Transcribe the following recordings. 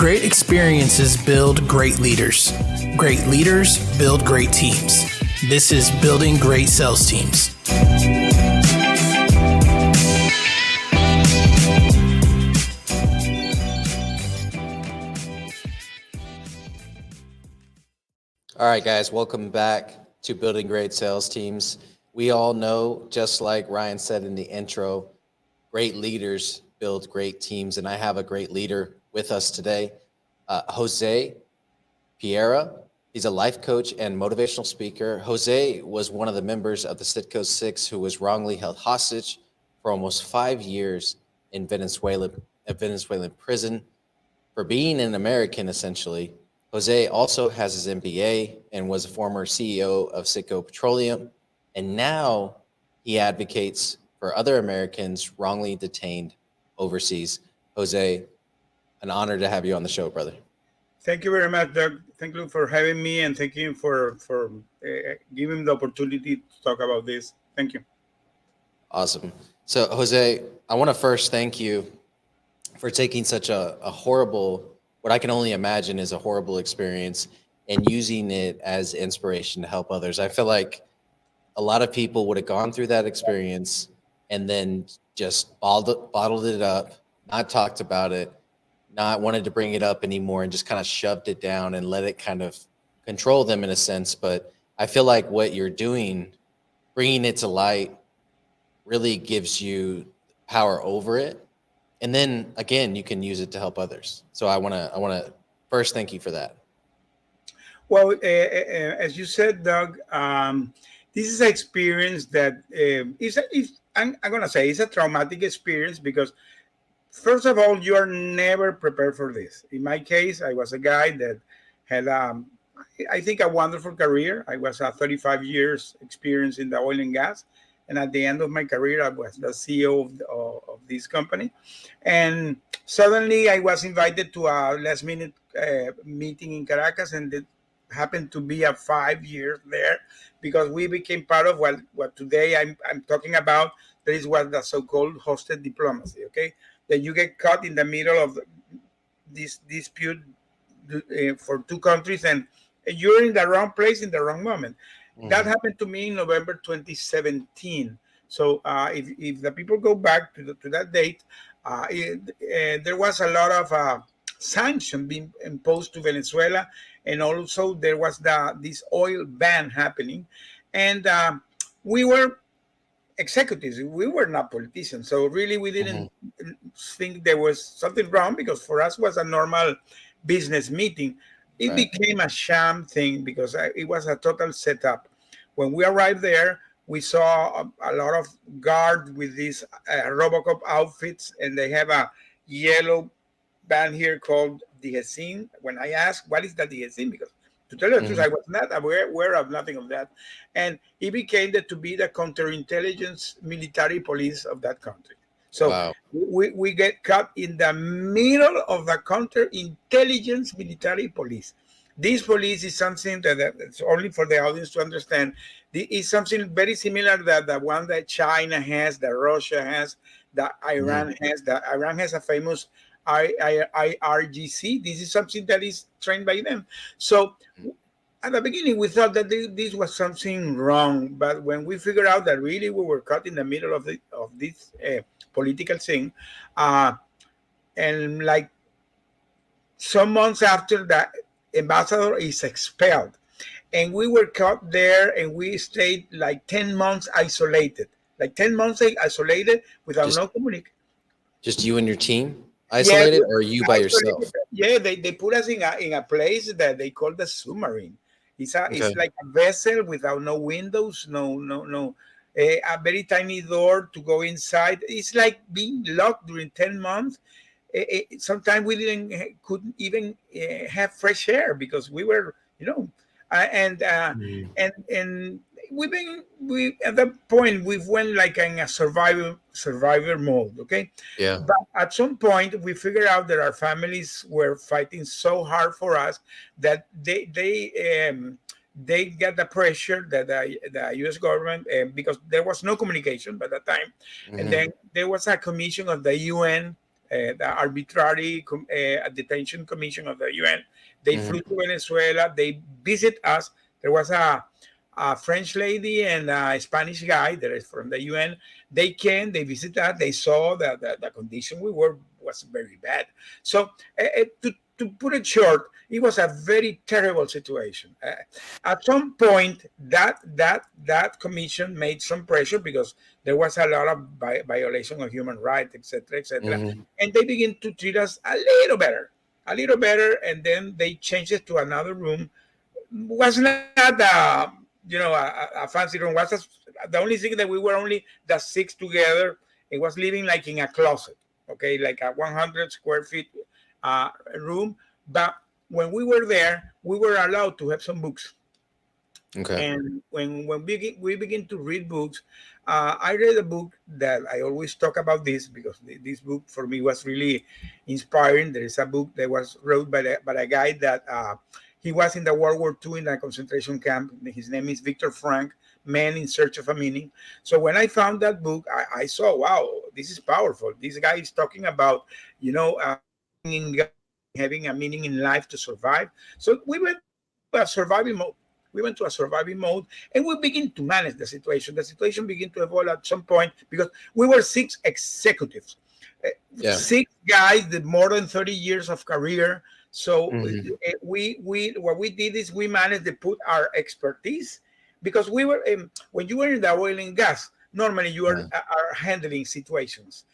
Great experiences build great leaders. Great leaders build great teams. This is Building Great Sales Teams. All right, guys, welcome back to Building Great Sales Teams. We all know, just like Ryan said in the intro, great leaders build great teams, and I have a great leader with us today, Jose Pereira. He's a life coach and motivational speaker. Jose was one of the members of the Citgo 6 who was wrongly held hostage for almost 5 years in Venezuela, a Venezuelan prison for being an American, essentially. Jose also has his MBA and was a former CEO of Citgo Petroleum, and now he advocates for other Americans wrongly detained overseas. Jose, an honor to have you on the show, brother. Thank you very much, Doug. Thank you for having me, and thank you for giving the opportunity to talk about this. Thank you. Awesome. So, Jose, I want to first thank you for taking such a horrible, what I can only imagine is a horrible experience, and using it as inspiration to help others. I feel like a lot of people would have gone through that experience and then just bottled it up, not talked about it, not wanted to bring it up anymore, and just kind of shoved it down and let it kind of control them in a sense. But I feel like what you're doing, bringing it to light, really gives you power over it. And then again, you can use it to help others. So I want to first thank you for that. Well, as you said, Doug, this is an experience that I'm going to say it's a traumatic experience because, first of all, you are never prepared for this. In my case, I was a guy that had, I think, a wonderful career. I was 35 years experience in the oil and gas. And at the end of my career, I was the CEO of this company. And suddenly I was invited to a last minute meeting in Caracas, and it happened to be a 5 years there because we became part of what today I'm talking about. That is what the so-called hosted diplomacy, okay? That you get caught in the middle of this dispute for two countries, and you're in the wrong place in the wrong moment. That happened to me in November 2017. So if the people go back to that date, there was a lot of sanction being imposed to Venezuela, and also there was this oil ban happening, and we were executives. We were not politicians, so really we didn't think there was something wrong because for us it was a normal business meeting. It became a sham thing because it was a total setup. When we arrived there, we saw a lot of guards with these Robocop outfits, and they have a yellow band here called detention. When I asked, what is the detention? Because to tell you the truth, I was not aware of nothing of that. And it became to be the counterintelligence military police of that country. So we get caught in the middle of the counterintelligence military police. This police is something that's only for the audience to understand. It's something very similar to the one that China has, that Russia has, that Iran has. That Iran has a famous IRGC. This is something that is trained by them. So at the beginning, we thought that this was something wrong. But when we figured out that really we were caught in the middle of this political thing, and like some months after that, ambassador is expelled, and we were caught there, and we stayed like 10 months isolated, without no communication. Just you and your team isolated, or you by yourself? Yeah, they put us in a place that they call the submarine. It's like a vessel without no windows, no a very tiny door to go inside. It's like being locked during 10 months. Sometimes we couldn't even have fresh air because we were, and we at that point we went like in a survivor mode, okay? Yeah. But at some point we figured out that our families were fighting so hard for us that they get the pressure that the U.S. government, because there was no communication by that time, and then there was a commission of the UN the arbitrary detention commission of the UN. They flew to Venezuela. They visit us. There was a French lady and a Spanish guy that is from the UN. They came, they visited us, they saw that the condition we were was very bad. So to put it short, it was a very terrible situation. At some point, that commission made some pressure because there was a lot of violation of human rights, etc., etc., and they began to treat us a little better, and then they changed it to another room. Was not a fancy room. Was the only thing that we were only the six together. It was living like in a closet, okay, like a 100 square feet room. But when we were there, we were allowed to have some books. Okay. And when we begin to read books, I read a book that I always talk about this because this book for me was really inspiring. There is a book that was wrote by a guy that he was in the World War II in a concentration camp. His name is Viktor Frankl, Men in Search of a Meaning. So when I found that book, I saw, wow, this is powerful. This guy is talking about, having a meaning in life to survive. So we went to a surviving mode. We went to a surviving mode, and we begin to manage the situation. The situation began to evolve at some point because we were six executives, six guys with more than 30 years of career. So we what we did is we managed to put our expertise, because we were when you were in the oil and gas, normally you are handling situations,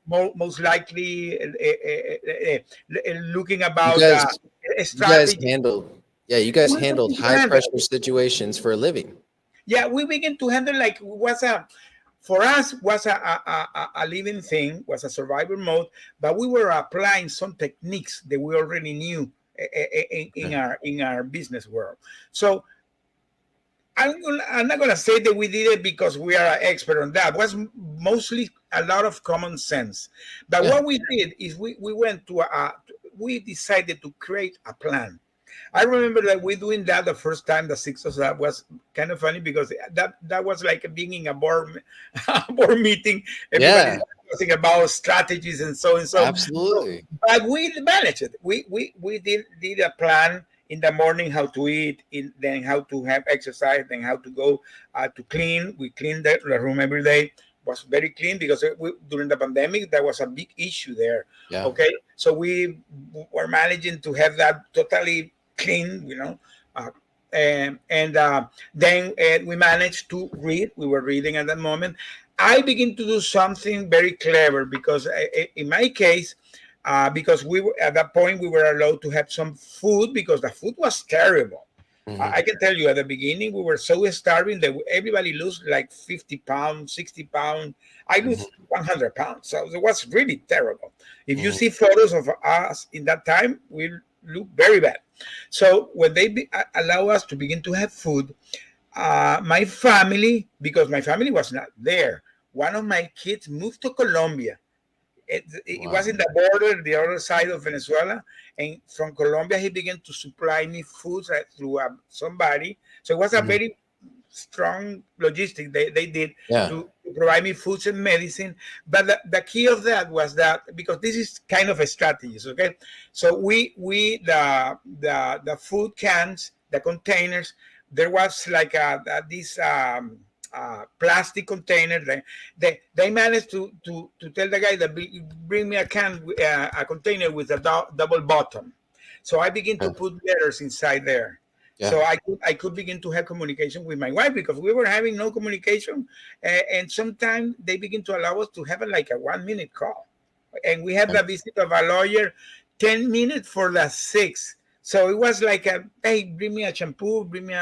most likely looking about strategy. You guys handled high pressure situations for a living. Yeah, we begin to handle like for us was a living thing, was a survival mode, but we were applying some techniques that we already knew in our business world. So I'm not going to say that we did it because we are an expert on that. It was mostly a lot of common sense. But what we did is we went to we decided to create a plan. I remember that we doing that the first time, the six of us. That was kind of funny because that was like being in a board meeting. Everybody talking about strategies and so and so. Absolutely. But we managed it. We did a plan in the morning, how to eat, then how to have exercise, then how to go to clean. We cleaned the room every day. Was very clean because during the pandemic there was a big issue there. Okay, so we were managing to have that totally clean, and then we managed to read. We were reading at that moment. I began to do something very clever because in my case, because we were at that point we were allowed to have some food because the food was terrible. I can tell you at the beginning we were so starving that everybody lost like 50 pounds, 60 pounds. I lost 100 pounds. So it was really terrible. If you see photos of us in that time, we look very bad. So when they allow us to begin to have food, my family, because my family was not there, one of my kids moved to Colombia. It was in the border, the other side of Venezuela, and from Colombia he began to supply me food through somebody. So it was a very strong logistic they did to provide me foods and medicine. But the key of that was that, because this is kind of a strategy, okay? So the food cans, the containers, there was like this plastic container. They managed to tell the guy that bring me a container with a double bottom. So I begin to put letters inside there. So I could begin to have communication with my wife because we were having no communication, and sometimes they begin to allow us to have like a 1 minute call, and we had the visit of a lawyer 10 minutes for the 6. So it was like hey, bring me a shampoo, bring me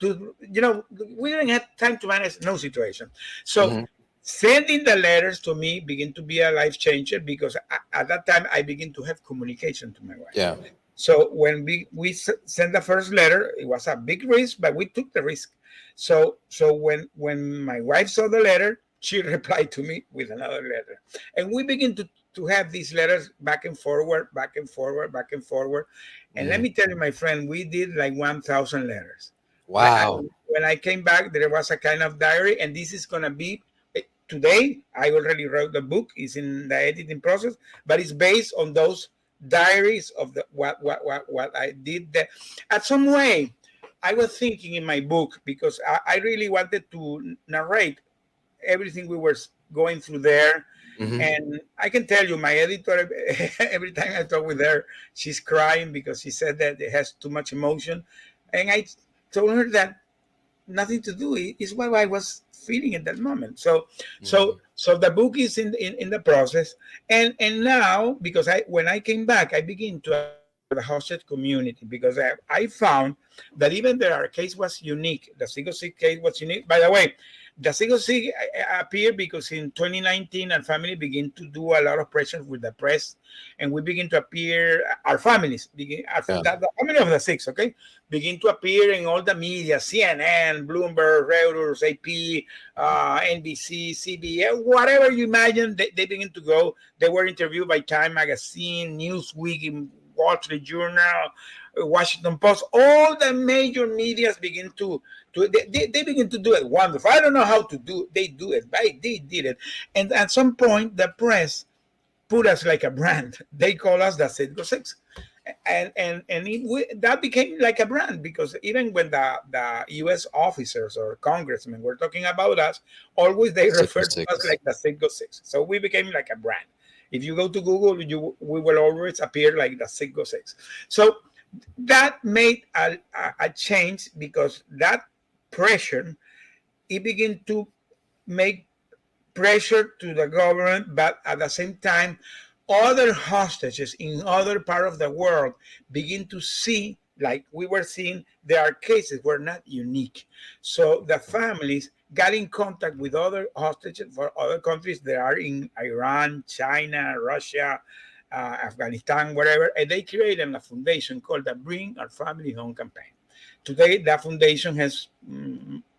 we didn't have time to manage no situation. So sending the letters to me began to be a life changer because at that time I began to have communication to my wife. So when we sent the first letter, it was a big risk, but we took the risk. So when my wife saw the letter, she replied to me with another letter, and we begin to have these letters back and forward, back and forward, back and forward. And let me tell you, my friend, we did like 1,000 letters. Wow. When I came back, there was a kind of diary, and this is going to be today I already wrote the book. It's in the editing process, but it's based on those diaries of the what I did there. At some way, I was thinking in my book because I really wanted to narrate everything we were going through there. Mm-hmm. And I can tell you, my editor, every time I talk with her, she's crying because she said that it has too much emotion. And I told her that nothing to do. It's what I was feeling at that moment. So, Mm-hmm. so the book is in the process, and now because when I came back, I began to appear for the hostage community because I found that even though our case was unique, the Citgo case was unique. By the way, the Citgo appeared because in 2019 our family began to do a lot of pressure with the press, and we begin to appear. Our families begin, Yeah. the family of the six, okay, begin to appear in all the media, CNN, Bloomberg, Reuters, AP, NBC, CBS, whatever you imagine, they begin to go. They were interviewed by Time Magazine, Newsweek, Wall Street Journal, Washington Post. All the major medias begin they begin to do it wonderful. I don't know how to do. They do it, but they did it. And at some point, the press put us like a brand. They call us the Citgo Six, that became like a brand because even when the U.S. officers or congressmen were talking about us, always they Six referred to us six. like the Citgo Six. So we became like a brand. If you go to Google, we will always appear like the Citgo Six. So that made a change because that pressure it began to make pressure to the government, but at the same time, other hostages in other part of the world begin to see, like we were seeing, there are cases were not unique. So the families got in contact with other hostages for other countries that are in Iran, China, Russia, Afghanistan, wherever, and they created a foundation called the Bring Our Family Home campaign. Today, that foundation has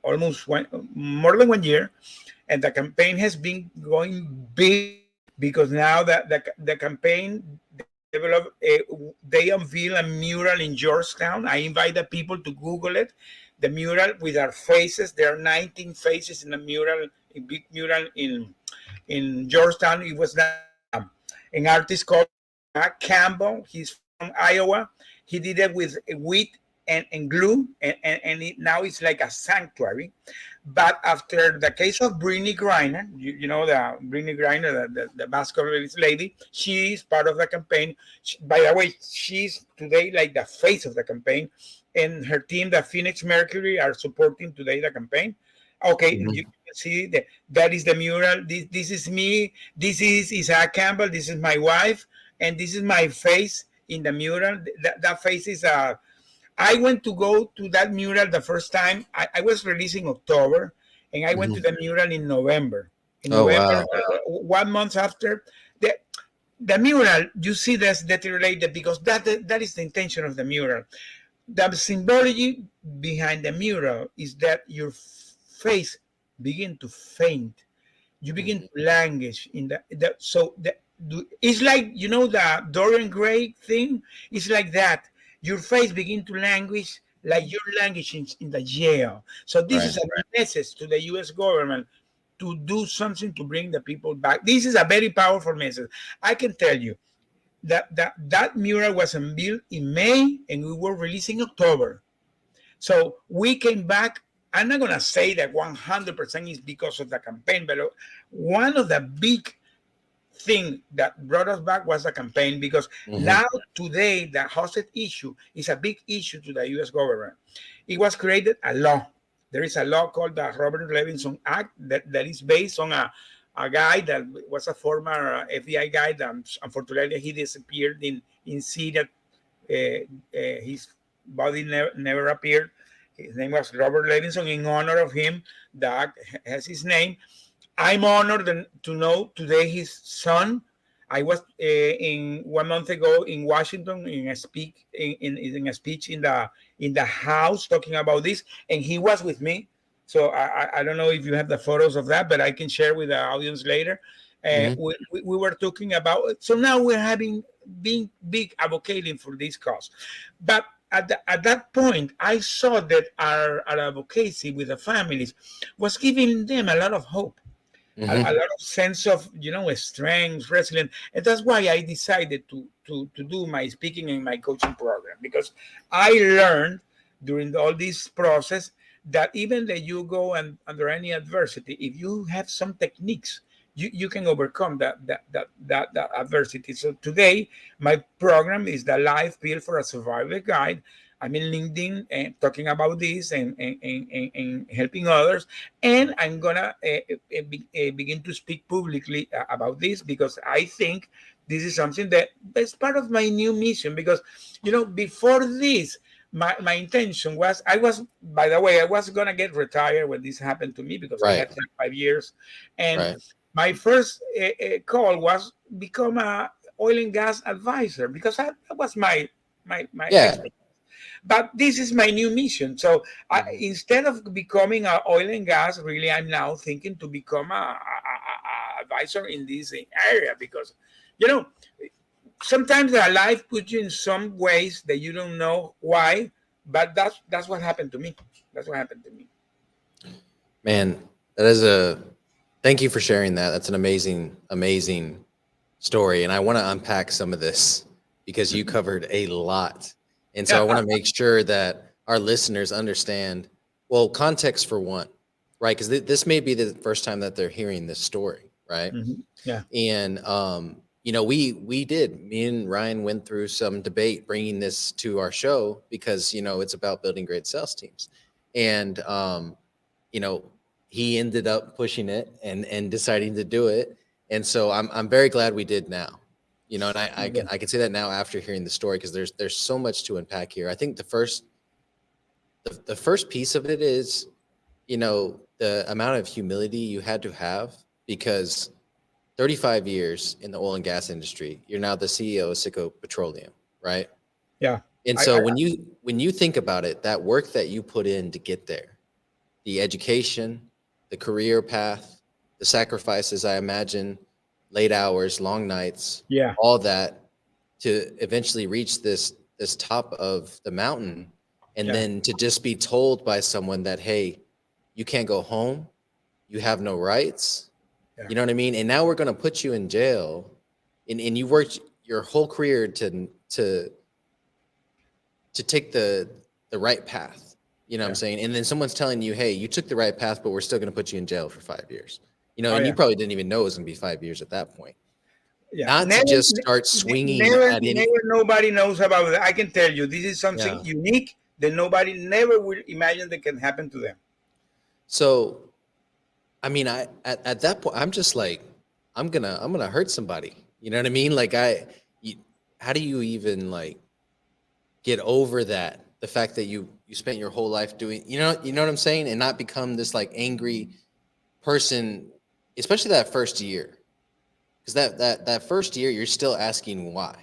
almost more than 1 year, and the campaign has been going big because now the campaign they develop they unveil a mural in Georgetown. I invite the people to Google it. The mural with our faces. There are 19 faces in the mural, a big mural in Georgetown. It was done by an artist called Matt Campbell. He's from Iowa. He did it with wheat and glue, and now it's like a sanctuary. But after the case of Brittany Griner, you know the Brittany Griner, the basketball lady, she's part of the campaign. By the way, she's today like the face of the campaign, and her team, the Phoenix Mercury, are supporting today the campaign. Okay, you Mm-hmm. can see that is the mural. This is me. This is Isaac Campbell. This is my wife, and this is my face in the mural. That face is I went to go to that mural the first time. I was released in October, and I went to Mm-hmm. the mural in November. In Oh November, wow. 1 month after, the, the mural, you see that's deteriorated because that is the intention of the mural. The symbology behind the mural is that your face begin to faint, you begin Mm-hmm. to languish in it's like the Dorian Gray thing. It's like that. Your face begin to languish like you're languishing in the jail. So this Right. is a message to the U.S. government to do something to bring the people back. This is a very powerful message. I can tell you that mural was unveiled in May and we were released in October. So we came back. I'm not going to say that 100% is because of the campaign, but one of the big things that brought us back was the campaign because Mm-hmm. now today the hostage issue is a big issue to the U.S. government. It was created a law. There is a law called the Robert Levinson Act that is based on a guy that was a former FBI guy that unfortunately he disappeared in Syria. His body never appeared. His name was Robert Levinson. In honor of him, the act has his name. I'm honored to know today his son. I was in 1 month ago in Washington in a speech in the House talking about this, and he was with me. So I don't know if you have the photos of that, but I can share with the audience later. Mm-hmm. We were talking about it. So now we're having being big advocating for this cause, but at that point, I saw that our advocacy with the families was giving them a lot of hope a Hmm. lot of sense of strength, resilience, and that's why I decided to do my speaking and my coaching program, because I learned during all this process that even that you go and under any adversity, if you have some techniques, you can overcome that adversity. So today, my program is the Life Built for a Survivor Guide. I'm in LinkedIn and talking about this and helping others. And I'm gonna begin to speak publicly about this, because I think this is something that's part of my new mission. Because before this, my intention was, by the way, I was gonna get retired when this happened to me, because I Right. had 5 years, and Right. my first call was become a oil and gas advisor, because that was my Yeah. expertise. But this is my new mission. So Mhm. instead of becoming an oil and gas, really, I'm now thinking to become a advisor in this area, because you know sometimes the life puts you in some ways that you don't know why, but that's what happened to me. That's what happened to me. Man, that is a thank you for sharing that. That's an amazing, amazing story. And I want to unpack some of this because you covered a lot. And so I want to make sure that our listeners understand, well, context for one, right? Because this may be the first time that they're hearing this story, right? Mhm. Yeah, And me and Ryan went through some debate bringing this to our show because it's about building great sales teams, and you know he ended up pushing it and deciding to do it, and so I'm very glad we did now. And yeah, I can say that now after hearing the story because there's so much to unpack here. I think the first piece of it is the amount of humility you had to have because 35 years in the oil and gas industry. You're now the CEO of Citgo Petroleum, right? yeah. And I, so I when you think about it, that work that you put in to get there, the education, the career path, the sacrifices, I imagine, late hours, long nights, yeah, all that to eventually reach this top of the mountain, and yeah, then to just be told by someone that, hey, you can't go home, you have no rights, yeah, you know what I mean? And now we're going to put you in jail, and you worked your whole career to take the right path. You know what I'm yeah. saying? And then someone's telling you, "Hey, you took the right path, but we're still going to put you in jail for 5 years." Oh And you yeah, probably didn't even know it was going to be 5 years at that point. yeah. Not to Never, just start swinging never, at any. never. Nobody knows about it. I can tell you, this is something Yeah. unique that nobody never will imagine that can happen to them. So, I mean, at that point, I'm just like, I'm gonna hurt somebody. You know what I mean? Like, you, how do you even like get over that, the fact that you spent your whole life doing, what I'm saying, and not become this like angry person, especially that first year, because that first year you're still asking why,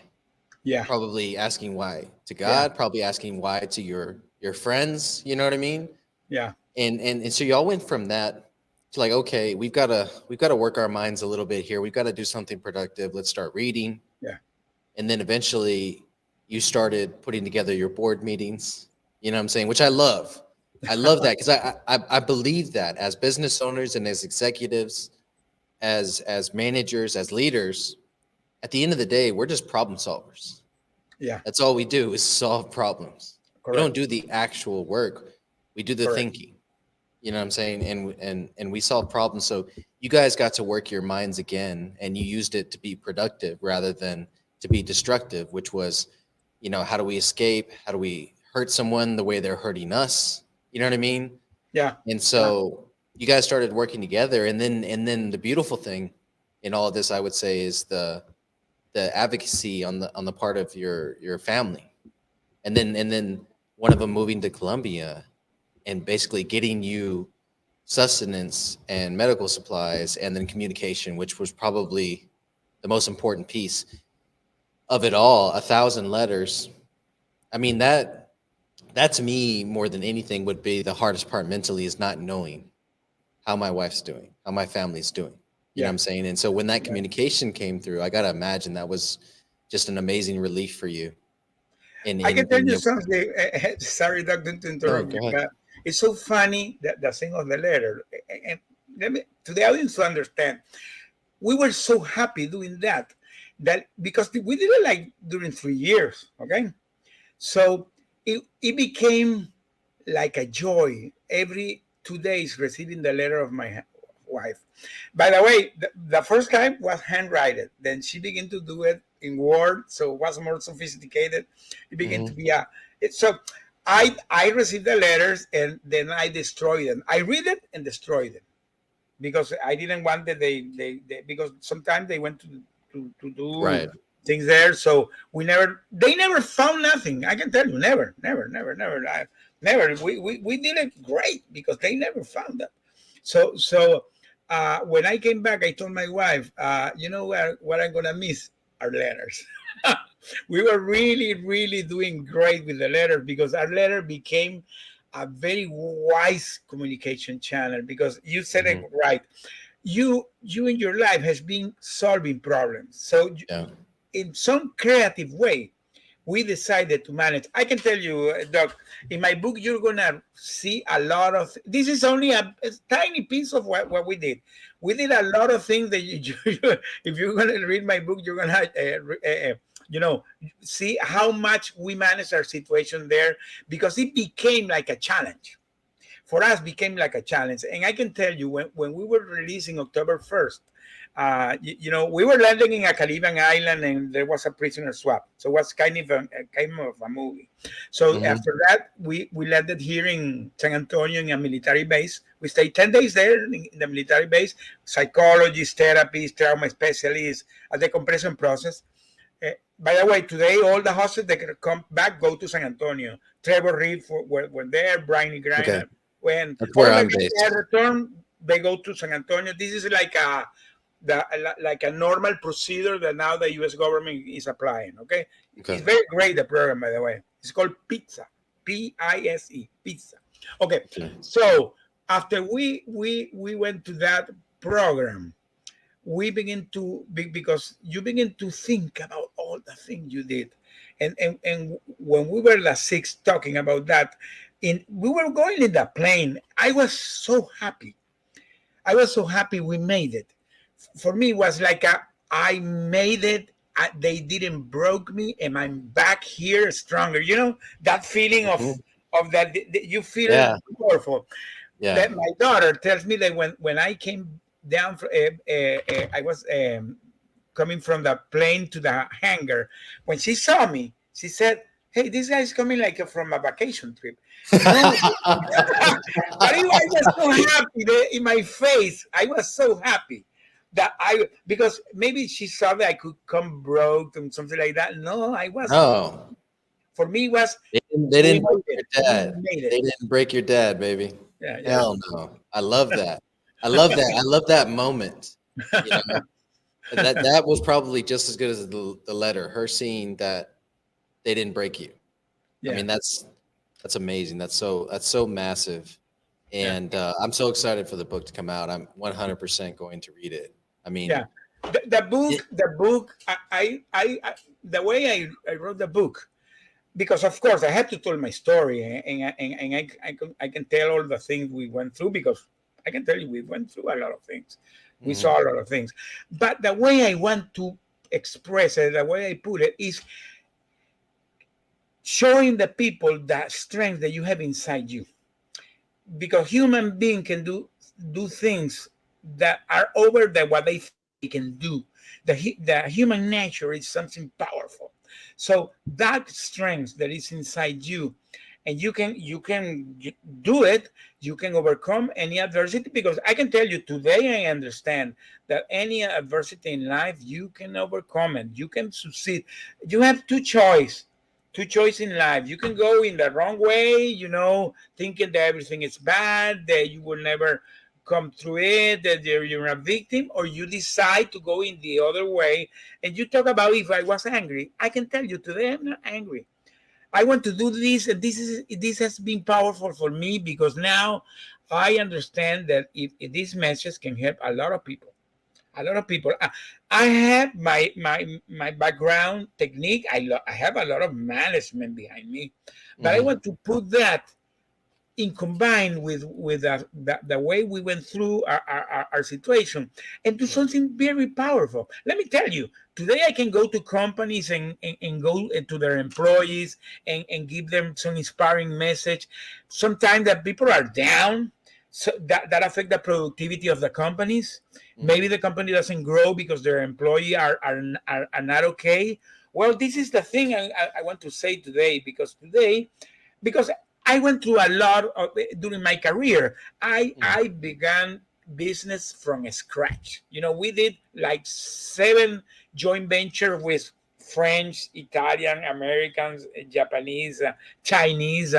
Yeah, probably asking why to yeah, God, probably asking why to your friends, you know what I mean? yeah, And so y'all went from that to like, okay, we've got to work our minds a little bit here, we've got to do something productive, let's start reading. yeah. And then eventually you started putting together your board meetings, you know what I'm saying, which I love that because I believe that as business owners and as executives, as managers, as leaders, at the end of the day we're just problem solvers. Yeah. That's all we do is solve problems. We don't Correct. do the actual work, we do the Correct. thinking. You know what I'm saying? And we solve problems. So you guys got to work your minds again, and you used it to be productive rather than to be destructive, which was, how do we escape? How do we hurt someone the way they're hurting us? You know what I mean? Yeah. And Yeah. so you guys started working together, and then the beautiful thing in all of this, I would say, is the advocacy on the part of your family, and then one of them moving to Colombia and basically getting you sustenance and medical supplies, and then communication, which was probably the most important piece of it all. 1,000 letters. I mean, that to me more than anything would be the hardest part mentally, is not knowing how my wife's doing, how my family's doing. You know what Yeah. I'm saying? And so when that Yeah. communication came through, I gotta imagine that was just an amazing relief for you I in can tell being you able. something. Sorry, doctor, to No, interrupt go you, ahead. but it's so funny that the thing of the letter. And let me to the audience to understand. We were so happy doing that because we did it like during 3 years. Okay, so it became like a joy every 2 days receiving the letter of my wife. By the way, the first time was handwritten. Then she began to do it in Word, so it was more sophisticated. It began to be so. I received the letters and then I destroyed them. I read it and destroyed them because I didn't want that they because sometimes they went to do Right. things there. So they never found nothing. I can tell you, never. We did it great because they never found that. So when I came back, I told my wife, you know what I'm gonna miss? Our letters. We were really, really doing great with the letters because our letter became a very wise communication channel because you said it right. You in your life has been solving problems. So Yeah. in some creative way, we decided to manage. I can tell you, Doc, in my book, you're going to see a lot of, this is only a tiny piece of what we did. We did a lot of things that if you're going to read my book, you're going to, see how much we managed our situation there because it became like a challenge. For us, became like a challenge. And I can tell you, when we were releasing October 1st, we were landing in a Caribbean island and there was a prisoner swap. So it was kind of a movie. So after that, we landed here in San Antonio in a military base. We stayed 10 days there in the military base, psychologists, therapists, trauma specialists, a decompression process. By the way, today all the hostages that come back go to San Antonio. Trevor Reed were there, Brian Griner. Okay. When That's all where the I'm guys based. return, they go to San Antonio. This is like a normal procedure that now the U.S. government is applying. Okay, it's very great, the program, by the way. It's called PISA, PISE, PISA. Okay, so after we went to that program, we begin to because you begin to think about all the things you did, and when we were the six talking about that, we were going in the plane. I was so happy. We made it. For me, it was like I made it. They didn't broke me, and I'm back here stronger. You know that feeling of that you feel powerful. Yeah. That my daughter tells me that when I came down, I was coming from the plane to the hangar. When she saw me, she said, "Hey, this guy's coming like from a vacation trip." No, but I was so happy in my face. I was so happy that because maybe she saw that I could come broke and something like that. No, I wasn't. No. For me, it was They didn't break your we dad. made it. They didn't break your dad, baby. Yeah. Hell no. I love that. I love that moment. You know, that was probably just as good as the letter. Her seeing that they didn't break you. Yeah. I mean, that's amazing. That's so massive. And I'm so excited for the book to come out. I'm 100% going to read it. I mean, yeah. The book. The way I wrote the book, because of course I had to tell my story, and I can tell all the things we went through because I can tell you we went through a lot of things. We saw a lot of things, but the way I want to express it, the way I put it, is showing the people that strength that you have inside you, because human being can do things that are over than what they can do. The human nature is something powerful. So that strength that is inside you, and you can do it. You can overcome any adversity, because I can tell you today, I understand that any adversity in life you can overcome it. You can succeed. You have two choices in life. You can go in the wrong way, thinking that everything is bad, that you will never come through it, that you're a victim, or you decide to go in the other way. And you talk about, if I was angry, I can tell you today I'm not angry. I want to do this, and this has been powerful for me, because now I understand that if this message can help a lot of people. I have my background technique. I have a lot of management behind me, but I want to put that in combined with the way we went through our situation and do something very powerful. Let me tell you, today I can go to companies and go to their employees and give them some inspiring message. Sometimes that people are down, so that affect the productivity of the companies. Maybe the company doesn't grow because their employee are not okay. Well, this is the thing I want to say today, because I went through a lot of during my career. I began business from scratch. We did like 7 joint venture with French, Italian, Americans, Japanese, Chinese,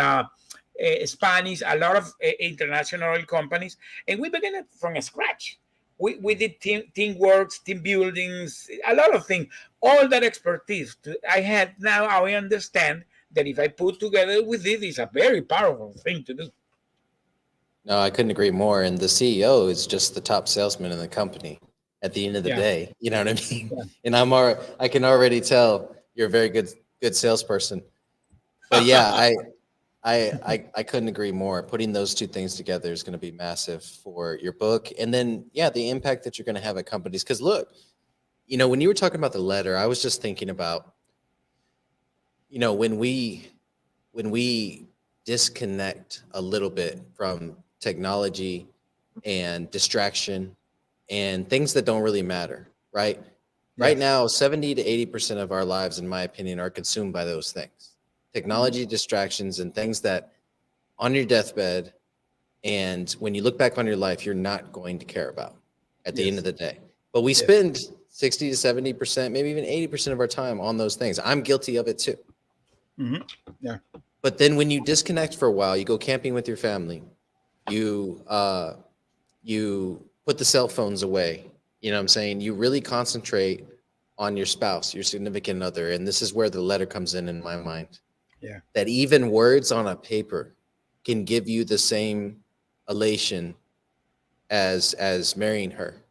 Spanish, a lot of international companies, and we began it from scratch. We did team works, team buildings, a lot of things. All that expertise I had, now I understand that if I put together with it, it's a very powerful thing to do. No, I couldn't agree more. And the CEO is just the top salesman in the company at the end of the Yeah. day. You know what I mean? Yeah. And I can already tell you're a very good salesperson. But yeah, I couldn't agree more. Putting those two things together is going to be massive for your book. And then, yeah, the impact that you're going to have at companies. Because look, when you were talking about the letter, I was just thinking about, when we disconnect a little bit from technology and distraction and things that don't really matter, right? Right now, 70 to 80% of our lives, in my opinion, are consumed by those things. Technology, distractions, and things that on your deathbed, and when you look back on your life, you're not going to care about at the end of the day. But we spend 60 to 70%, maybe even 80% of our time on those things. I'm guilty of it too. Yeah. But then when you disconnect for a while, you go camping with your family, you put the cell phones away. You know what I'm saying? You really concentrate on your spouse, your significant other. And this is where the letter comes in my mind. Yeah. That even words on a paper can give you the same elation as marrying her.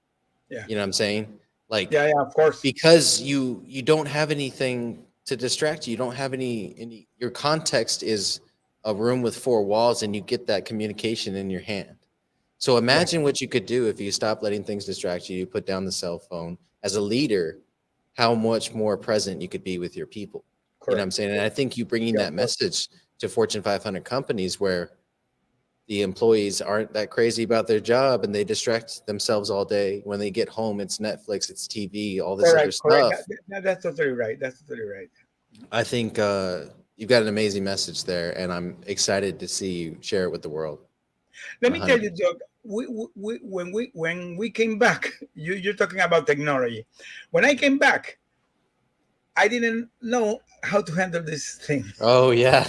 Yeah. You know what I'm saying? Like, Yeah, of course. because you don't have anything to distract you. You don't have any your context is a room with 4 walls, and you get that communication in your hand. So imagine what you could do if you stop letting things distract you. You put down the cell phone. As a leader, how much more present you could be with your people. You know what I'm saying? And I think you bringing that message to Fortune 500 companies where the employees aren't that crazy about their job and they distract themselves all day. When they get home, it's Netflix, it's TV, all this other stuff. That's totally right. That's totally right. I think you've got an amazing message there, and I'm excited to see you share it with the world. Let me tell you, Doug, when we came back, you're talking about technology. When I came back, I didn't know how to handle this thing. Oh, yeah.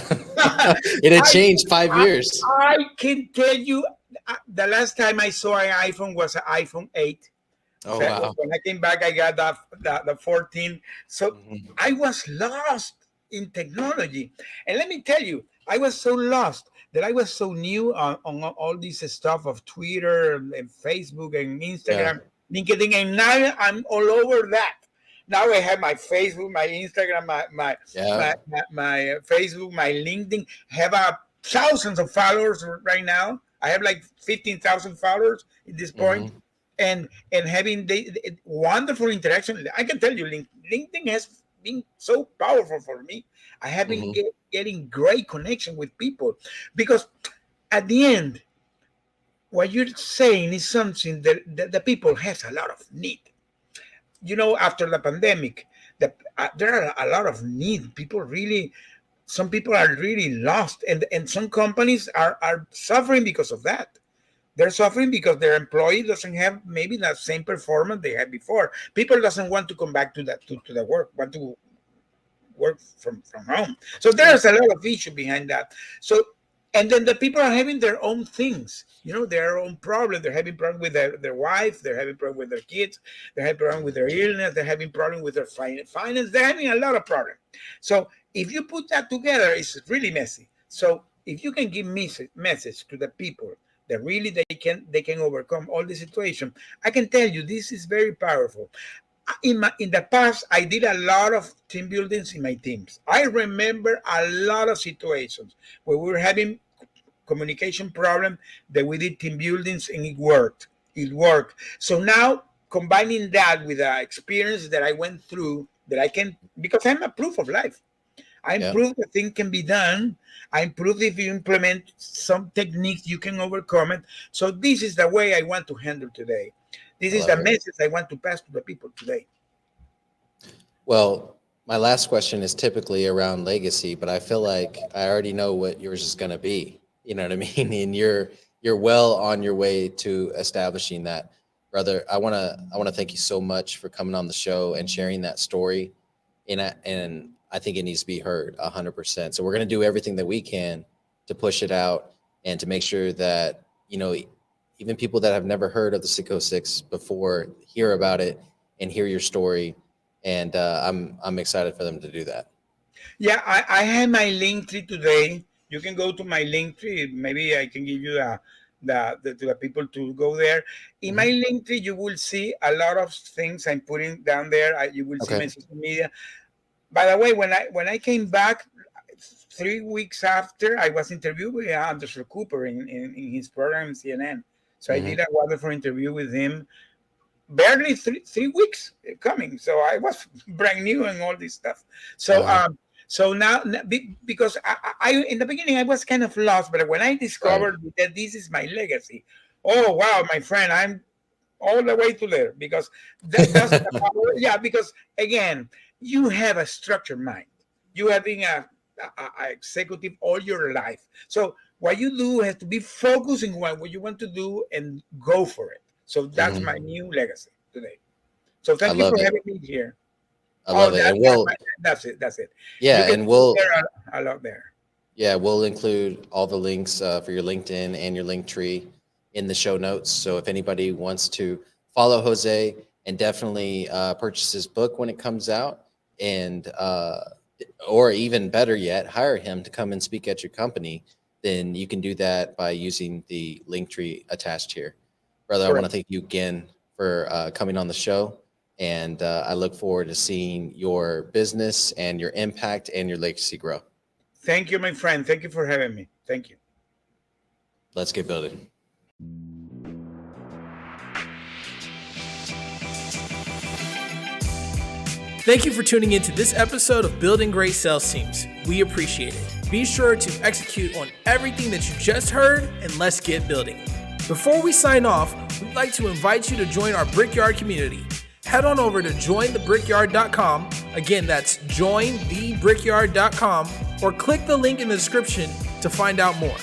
It had changed 5 years. I can tell you, the last time I saw an iPhone was an iPhone 8. Oh, So wow. when I came back, I got the 14. So I was lost in technology. And let me tell you, I was so lost that I was so new on all this stuff of Twitter and Facebook and Instagram, LinkedIn, and now I'm all over that. Now I have my Facebook, my Instagram, my Facebook, my LinkedIn. Have thousands of followers right now. I have like 15,000 followers at this point. And having the wonderful interaction. I can tell you, LinkedIn has been so powerful for me. I have been getting great connection with people, because at the end, what you're saying is something that the people has a lot of need. After the pandemic, there are a lot of need. Some people are really lost, and some companies are suffering because of that. They're suffering because their employee doesn't have maybe that same performance they had before. People doesn't want to come back to the work, want to work from home. So there's a lot of issue behind that. So, and then the people are having their own things, their own problem. They're having problem with their wife. They're having problem with their kids. They're having problem with their illness. They're having problem with their finance. They're having a lot of problem. So if you put that together, it's really messy. So if you can give message to the people that really they can overcome all the situation, I can tell you this is very powerful. In the past, I did a lot of team buildings in my teams. I remember a lot of situations where we were having communication problem that we did team buildings, and it worked. It worked. So now combining that with the experience that I went through, that I can, because I'm a proof of life. I Yeah. prove that thing can be done. I prove if you implement some techniques, you can overcome it. So this is the way I want to handle today. This I is love the it. message I want to pass to the people today. Well, my last question is typically around legacy, but I feel like I already know what yours is going to be. You know what I mean? And you're well on your way to establishing that. Brother, I want to thank you so much for coming on the show and sharing that story. And I think it needs to be heard 100%. So we're going to do everything that we can to push it out and to make sure that, even people that have never heard of the Citgo 6 before hear about it and hear your story. And I'm excited for them to do that. Yeah, I have my link tree today. You can go to my link tree. Maybe I can give you the people to go there. In my Mhm. link tree, you will see a lot of things I'm putting down there. You will see Okay. my social media. By the way, when I came back 3 weeks after, I was interviewed with Anderson Cooper in his program CNN. So I Hmm. did a wonderful interview with him. Barely three weeks coming, so I was brand new and all this stuff. So Uh-huh. so now because I in the beginning I was kind of lost, but when I Right. discovered that this is my legacy, oh wow, my friend, I'm all the way to there, because that's the power. Yeah, because again, you have a structured mind. You have been a executive all your life. So what you do has to be focusing on what you want to do and go for it. So that's my Hmm. new legacy today. So I thank you love for it. having me here. I Oh, love it. And we'll, that's it. That's it. You yeah, can and see we'll, there a lot there. yeah, we'll include all the links for your LinkedIn and your link tree in the show notes. So if anybody wants to follow Jose and definitely purchase his book when it comes out, and or even better yet, hire him to come and speak at your company, then you can do that by using the link tree attached here. Brother, I want Correct. to thank you again for coming on the show. And I look forward to seeing your business and your impact and your legacy grow. Thank you, my friend. Thank you for having me. Thank you. Let's get building. Thank you for tuning into this episode of Building Great Sales Teams. We appreciate it. Be sure to execute on everything that you just heard, and let's get building. Before we sign off, we'd like to invite you to join our Brickyard community. Head on over to jointhebrickyard.com. Again, that's jointhebrickyard.com, or click the link in the description to find out more.